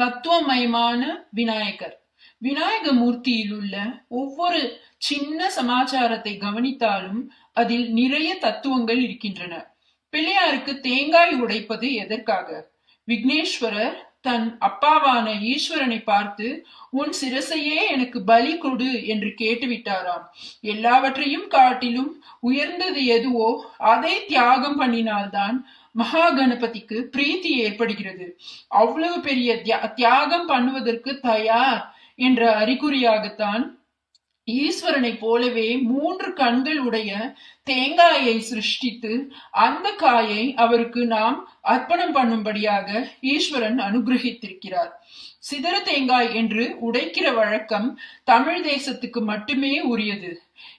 தத்துவமயமான விநாயகர். விநாயக மூர்த்தியில் உள்ள ஒவ்வொரு சின்ன சமாச்சாரத்தை கவனித்தாலும் அதில் நிறைய தத்துவங்கள் இருக்கின்றன. பிள்ளையாருக்கு தேங்காய் உடைப்பது எதற்காக? விக்னேஸ்வரர் தன் அப்பாவான ஈஸ்வரனை பார்த்து, உன் சிரசையே எனக்கு பலி கொடு என்று கேட்டுவிட்டாராம். எல்லாவற்றையும் காட்டிலும் உயர்ந்தது எதுவோ அதை தியாகம் பண்ணினால்தான் மகா கணபதிக்கு பிரீத்தி ஏற்படுகிறது. அவ்வளவு பெரிய தியாகம் பண்ணுவதற்கு தயார் என்ற அறிகுறியாகத்தான் ஈஸ்வரனை போலவே 3 கண்கள் உடைய தேங்காயை சிருஷ்டித்து அந்த காயை அவருக்கு நாம் அர்ப்பணம் பண்ணும்படியாக ஈஸ்வரன் அனுகிரகித்திருக்கிறார். சிதற தேங்காய் என்று உடைக்கிற வழக்கம் தமிழ் தேசத்துக்கு மட்டுமே உரியது.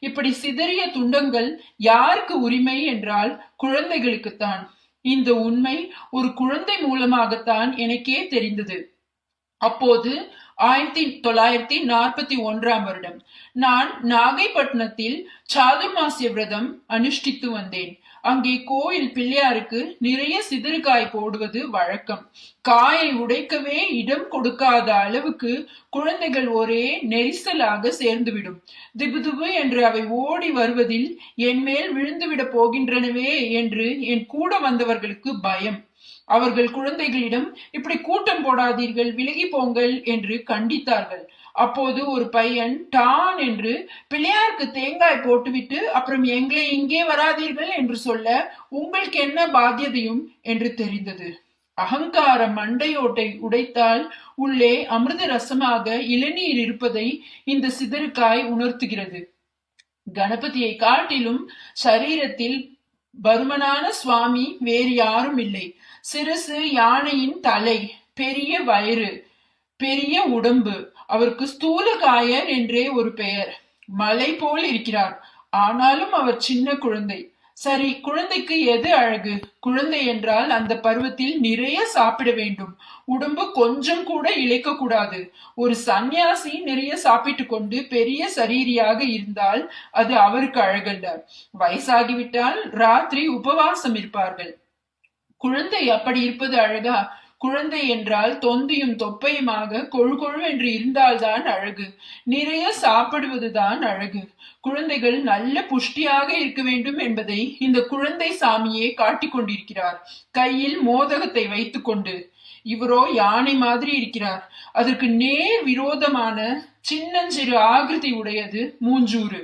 இப்படி சிதறிய துண்டங்கள் யாருக்கு உரிமை என்றால் குழந்தைகளுக்குத்தான். இந்த உண்மை ஒரு குழந்தை மூலமாகத்தான் எனக்கே தெரிந்தது. அப்போது 1941 நான் நாகைப்பட்டினத்தில் சாதுர்மாசிய விரதம் அனுஷ்டித்து வந்தேன். அங்கே கோயில் பிள்ளையாருக்கு நிறைய சிதறுகாய் போடுவது வழக்கம். காயை உடைக்கவே இடம் கொடுக்காத அளவுக்கு குழந்தைகள் ஒரே நெரிசலாக சேர்ந்துவிடும். திபுதிபு என்று அவை ஓடி வருவதில் என் மேல் விழுந்துவிட போகின்றனவே என்று என் கூட வந்தவர்களுக்கு பயம். அவர்கள் குழந்தைகளிடம் இப்படி கூட்டம் போடாதீர்கள், விலகி போங்கள் என்று கண்டித்தார்கள். அப்போது ஒரு பையன் டான் என்று பிள்ளையாருக்கு தேங்காய் போட்டுவிட்டு அப்புறம் எங்களை இங்கே வராதீர்கள் என்று சொல்ல உங்களுக்கு என்ன பாத்தியதையும் என்று தெரிந்தது. அகங்கார மண்டையோட்டை உடைத்தால் உள்ளே அமிர்த ரசமாக இளநீர் இருப்பதை இந்த சிதறுக்காய் உணர்த்துகிறது. கணபதியை காட்டிலும் சரீரத்தில் பருமனான சுவாமி வேறு யாரும் இல்லை. சிறுசு யானையின் தலை, பெரிய வயிறு, பெரிய உடம்பு. அவருக்கு ஸ்தூலகாயர் என்றே ஒரு பெயர். மலை போல் இருக்கிறார். ஆனாலும் அவர் சின்ன குழந்தை. சரி, குழந்தைக்கு எது அழகு? குழந்தை என்றால் அந்த பருவத்தில் நிறைய சாப்பிட வேண்டும். உடம்பு கொஞ்சம் கூட இழைக்க கூடாது. ஒரு சந்நியாசி நிறைய சாப்பிட்டு கொண்டு பெரிய சரீரியாக இருந்தால் அது அவருக்கு அழகல்ல. வயசாகிவிட்டால் ராத்திரி உபவாசம் இருப்பார்கள். குழந்தை அப்படி இருப்பது அழகா? குழந்தை என்றால் தொந்தியும் தொப்பையுமாக கொழு கொழு என்று இருந்தால்தான் அழகு. நிறைய சாப்பிடுவதுதான் அழகு. குழந்தைகள் நல்ல புஷ்டியாக இருக்க வேண்டும் என்பதை இந்த குழந்தை சாமியே காட்டிக் கொண்டிருக்கிறார், கையில் மோதகத்தை வைத்துக் கொண்டு. இவரோ யானை மாதிரி இருக்கிறார். அதற்கு நேர் விரோதமான சின்னஞ்சிறு ஆகிருதி உடையது மூஞ்சூறு.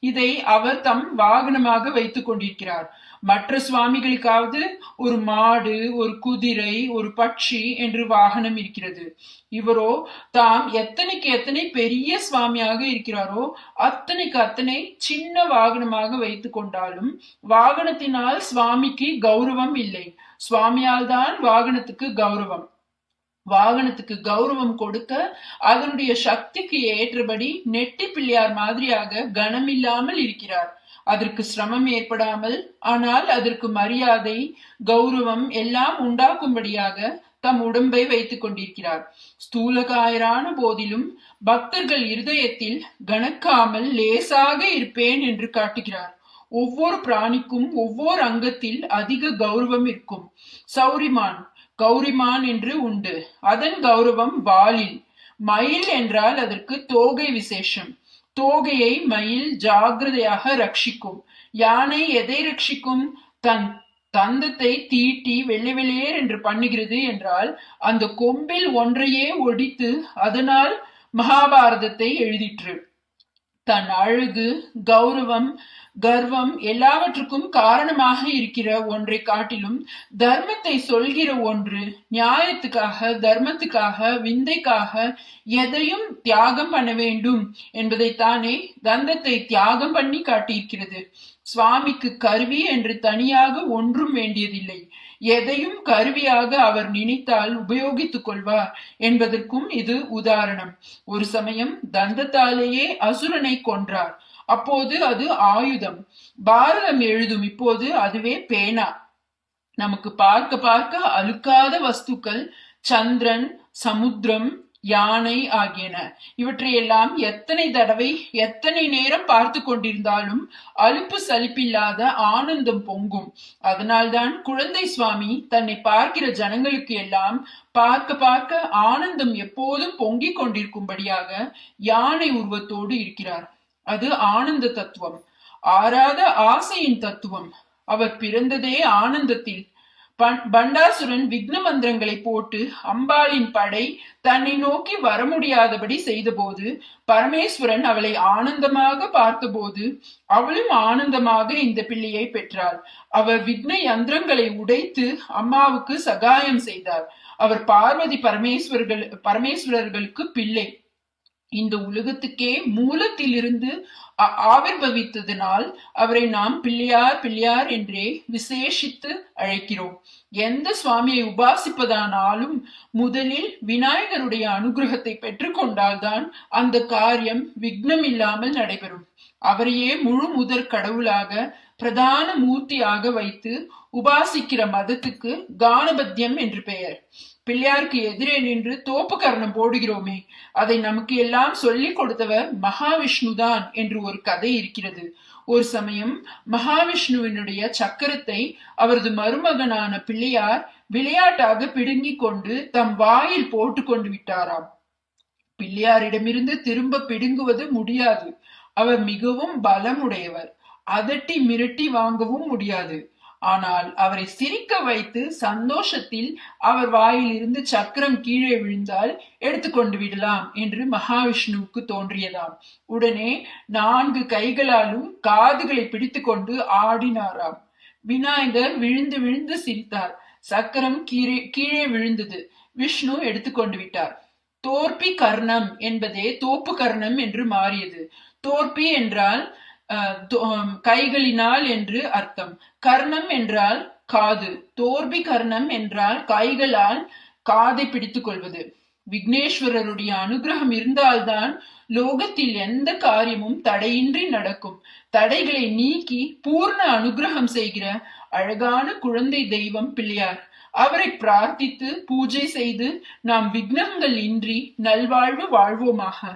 இதை அவர் தம் வாகனமாக வைத்துக் கொண்டிருக்கிறார். மற்ற சுவாமிகளுக்காவது ஒரு மாடு, ஒரு குதிரை, ஒரு பட்சி என்று வாகனம் இருக்கிறது. இவரோ தாம் எத்தனைக்கு எத்தனை பெரிய சுவாமியாக இருக்கிறாரோ அத்தனைக்கு அத்தனை சின்ன வாகனமாக வைத்துக் கொண்டாலும் வாகனத்தினால் சுவாமிக்கு கௌரவம் இல்லை. சுவாமியால் தான் வாகனத்துக்கு கௌரவம். வாகனத்துக்கு கௌரவம் கொடுக்க அதனுடைய சக்திக்கு ஏற்றபடி நெட்டி பிள்ளையார் மாதிரியாக கனமில்லாமல் இருக்கிறார். அதற்கு சிரமம் ஏற்படாமல், ஆனால் அதற்கு மரியாதை, கௌரவம் எல்லாம் உண்டாக்கும்படியாக தம் உடம்பை வைத்துக் கொண்டிருக்கிறார். ஸ்தூலகாயரான போதிலும் பக்தர்கள் இருதயத்தில் கணக்காமல் லேசாக இருப்பேன் என்று காட்டுகிறார். ஒவ்வொரு பிராணிக்கும் ஒவ்வொரு அங்கத்தில் அதிக கௌரவம் இருக்கும். சௌரிமான், கௌரிமான் என்று உண்டு. அதன் கௌரவம் வாலில். மயில் என்றால் அதற்கு தோகை விசேஷம். தோகையை மயில் ஜாகிரதையாக ரட்சிக்கும். யானை எதை ரட்சிக்கும்? தன் தந்தத்தை தீட்டி வெள்ளை வெளியேர் என்று பண்ணுகிறது என்றால் அந்த கொம்பில் ஒன்றையே ஒடித்து அதனால் மகாபாரதத்தை எழுதிற்று. தன் அழகு, கௌரவம், கர்வம் எல்லாவற்றுக்கும் காரணமாக இருக்கிற ஒன்றை காட்டிலும் தர்மத்தை சொல்கிற ஒன்று, நியாயத்துக்காக, தர்மத்துக்காக, விந்தைக்காக எதையும் தியாகம் பண்ண வேண்டும் என்பதைத்தானே தந்தத்தை தியாகம் பண்ணி காட்டியிருக்கிறது. சுவாமிக்கு கருவி என்று தனியாக ஒன்றும் வேண்டியதில்லை. எதையும் கருவியாக அவர் நினைத்தால் உபயோகித்துக் கொள்வார் என்பதற்கும் இது உதாரணம். ஒரு சமயம் தந்தத்தாலேயே அசுரனை கொன்றார். அப்போது அது ஆயுதம். பாரதம் எழுதும் இப்போது அதுவே பேனா. நமக்கு பார்க்க பார்க்க அழுக்காத வஸ்துக்கள் சந்திரன், சமுத்திரம், யானை ஆகியன. இவற்றையெல்லாம் எத்தனை தடவை எத்தனை நேரம் பார்த்து கொண்டிருந்தாலும் அலுப்பு சலிப்பில்லாத ஆனந்தம் பொங்கும். அதனால்தான் குழந்தை சுவாமி தன்னை பார்க்கிற ஜனங்களுக்கு எல்லாம் பார்க்க பார்க்க ஆனந்தம் எப்போதும் பொங்கிக் கொண்டிருக்கும்படியாக யானை உருவத்தோடு இருக்கிறார். அது ஆனந்த தத்துவம், ஆறாத ஆசையின் தத்துவம். அவர் பிறந்ததே ஆனந்தத்தில். பண்டாசுரன் விக்ன மந்திரங்களை போட்டு அம்பாளின் படை தன்னை நோக்கி வர முடியாதபடி செய்தபோது பரமேஸ்வரன் அவளை ஆனந்தமாக பார்த்தபோது அவளும் ஆனந்தமாக இந்த பிள்ளையை பெற்றாள். அவர் விக்ன யந்திரங்களை உடைத்து அம்மாவுக்கு சகாயம் செய்தார். அவர் பார்வதி பரமேஸ்வரர்களுக்கு பிள்ளை. இந்த உலகத்துக்கே மூலத்திலிருந்து ஆவிர்வவித்ததனால் அவரை நாம் பிள்ளையார் பிள்ளையார் என்றே விசேஷித்து அழைக்கிறோம். எந்த சுவாமியை உபாசிப்பதானாலும் முதலில் விநாயகருடைய அனுகிரகத்தை பெற்றுக்கொண்டால்தான் அந்த காரியம் விக்னம் இல்லாமல் நடைபெறும். அவரையே முழு முதற் கடவுளாக பிரதான மூர்த்தியாக வைத்து உபாசிக்கிற மதத்துக்கு கானபத்தியம் என்று பெயர். பிள்ளையாருக்கு எதிரே நின்று தோப்பு கர்ணம் போடுகிறோமே, அதை நமக்கு எல்லாம் சொல்லிக் கொடுத்தவர் மகாவிஷ்ணுதான் என்று ஒரு கதை இருக்கிறது. ஒரு சமயம் மகாவிஷ்ணுவினுடைய சக்கரத்தை அவரது மருமகனான பிள்ளையார் விளையாட்டாக பிடுங்கிக் கொண்டு தம் வாயில் போட்டு கொண்டு விட்டாராம். பிள்ளையாரிடமிருந்து திரும்ப பிடுங்குவது முடியாது. அவர் மிகவும் பலமுடையவர். அதட்டி மிரட்டி வாங்கவும் முடியாது. ஆனால் அவரை சிரிக்க வைத்து சந்தோஷத்தில் அவர் வாயில் இருந்து சக்கரம் கீழே விழுந்தால் எடுத்துக்கொண்டு விடலாம் என்று மகாவிஷ்ணுவுக்கு தோன்றியதாம். உடனே 4 கைகளாலும் காதுகளை பிடித்து கொண்டு ஆடினாராம். விநாயகர் விழுந்து விழுந்து சிரித்தார். சக்கரம் கீழே விழுந்தது. விஷ்ணு எடுத்துக்கொண்டு விட்டார். தோற்பி கர்ணம் என்பதே தோப்பு கர்ணம் என்று மாறியது. தோற்பி என்றால் கைகளினால் என்று அர்த்தம். கர்ணம் என்றால் காது. தோர்பி கர்ணம் என்றால் கைகளால் காதை பிடித்துக் கொள்வது. விக்னேஸ்வரருடைய அனுகிரகம் இருந்தால்தான் லோகத்தில் எந்த காரியமும் தடையின்றி நடக்கும். தடைகளை நீக்கி பூர்ண அனுகிரகம் செய்கிற அழகான குழந்தை தெய்வம் பிள்ளையார். அவரை பிரார்த்தித்து பூஜை செய்து நாம் விக்னங்கள் இன்றி நல்வாழ்வு வாழ்வோமாக.